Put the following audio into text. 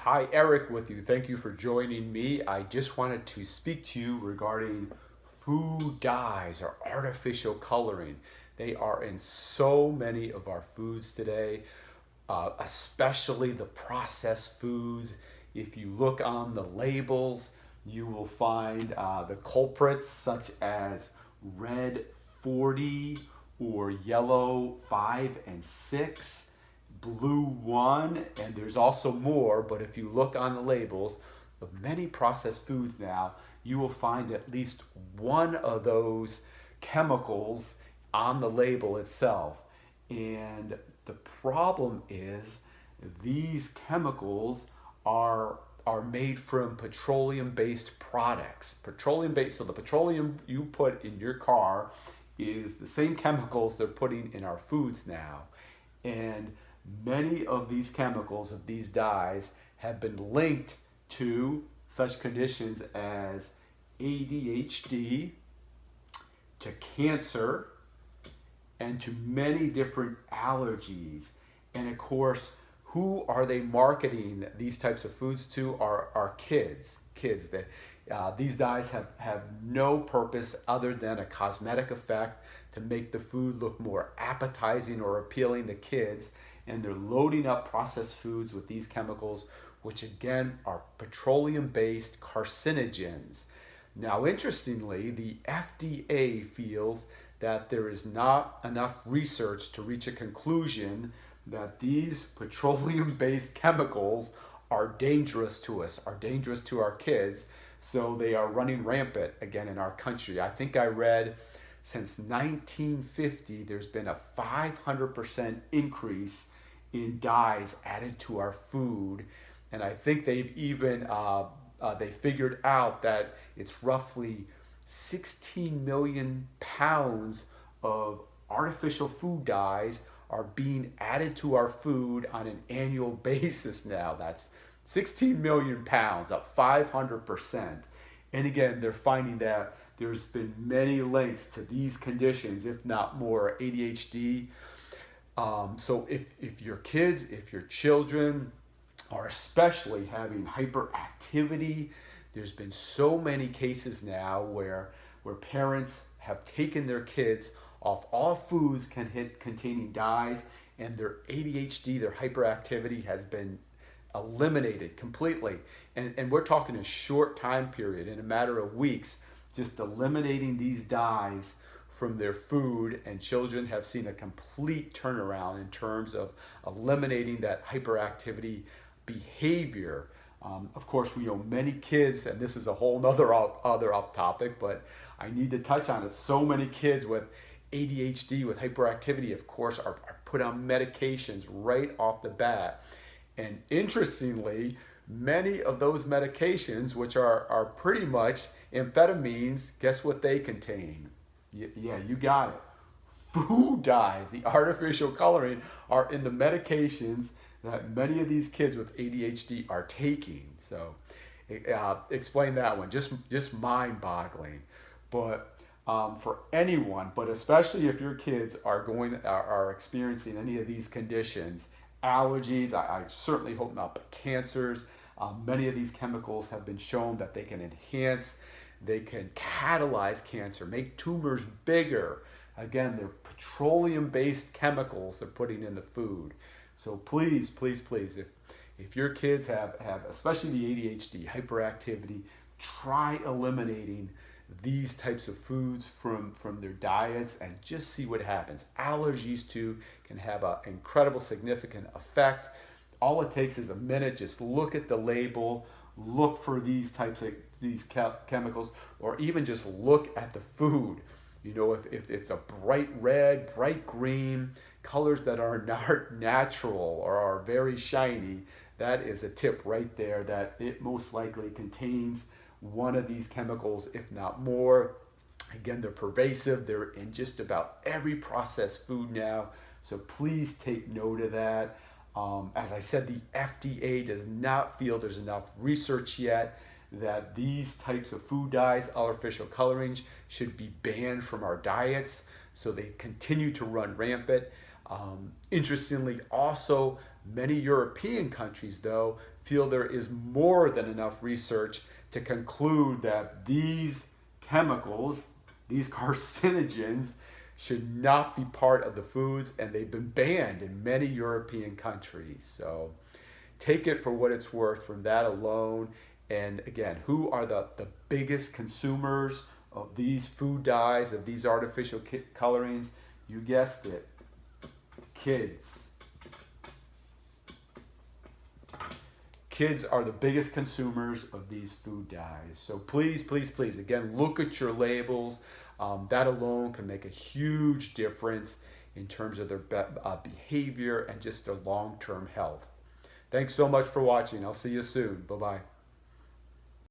Hi, Eric with you. Thank you for joining me. I just wanted to speak to you regarding food dyes or artificial coloring. They are in so many of our foods today, especially the processed foods. If you look on the labels, you will find the culprits such as red 40 or yellow 5 and 6, blue 1, and there's also more, but if you look on the labels of many processed foods now, you will find at least one of those chemicals on the label itself. And the problem is these chemicals are made from petroleum based products. Petroleum based, so the petroleum you put in your car is the same chemicals they're putting in our foods now. And many of these chemicals, of these dyes, have been linked to such conditions as ADHD, to cancer, and to many different allergies. And of course, who are they marketing these types of foods to? Are kids. Kids that these dyes have no purpose other than a cosmetic effect to make the food look more appetizing or appealing to kids. And they're loading up processed foods with these chemicals, which again are petroleum-based carcinogens. Now, interestingly, the FDA feels that there is not enough research to reach a conclusion that these petroleum-based chemicals are dangerous to us, are dangerous to our kids, so they are running rampant again in our country. I think I read since 1950, there's been a 500% increase in dyes added to our food, and I think they've even they figured out that it's roughly 16 million pounds of artificial food dyes are being added to our food on an annual basis now. That's 16 million pounds, up 500%. And again, they're finding that there's been many links to these conditions, if not more, ADHD. So if your kids, if your children are especially having hyperactivity, there's been so many cases now where parents have taken their kids off all foods containing dyes, and their ADHD, their hyperactivity has been eliminated completely. And we're talking a short time period, in a matter of weeks, just eliminating these dyes from their food, and children have seen a complete turnaround in terms of eliminating that hyperactivity behavior. Of course, we know many kids, and this is a whole other up topic, but I need to touch on it. So many kids with ADHD, with hyperactivity, of course, are put on medications right off the bat. And interestingly, many of those medications, which are pretty much amphetamines, guess what they contain? Yeah, you got it. Food dyes, the artificial coloring, are in the medications that many of these kids with ADHD are taking. So explain that one. Just mind-boggling. But for anyone, but especially if your kids are experiencing any of these conditions, allergies, I certainly hope not, but cancers, many of these chemicals have been shown that they can enhance, they can catalyze cancer, make tumors bigger. Again, they're petroleum-based chemicals they're putting in the food. So please, please, please, if your kids have especially the ADHD, hyperactivity, try eliminating these types of foods from their diets and just see what happens. Allergies too can have an incredible significant effect. All it takes is a minute. Just look at the label, look for these types of chemicals, or even just look at the food. You know, if it's a bright red, bright green, colors that are not natural or are very shiny, that is a tip right there that it most likely contains one of these chemicals, if not more. Again, they're pervasive. They're in just about every processed food now. So please take note of that. As I said, the FDA does not feel there's enough research yet that these types of food dyes, artificial colorings, should be banned from our diets. So they continue to run rampant. Interestingly, also, Many European countries, though, feel there is more than enough research to conclude that these chemicals, these carcinogens, should not be part of the foods, and they've been banned in many European countries. So take it for what it's worth from that alone. And again, who are the biggest consumers of these food dyes, of these artificial colorings? You guessed it, kids. Kids are the biggest consumers of these food dyes. So please, please, please, again, look at your labels. That alone can make a huge difference in terms of their behavior and just their long-term health. Thanks so much for watching. I'll see you soon. Bye-bye.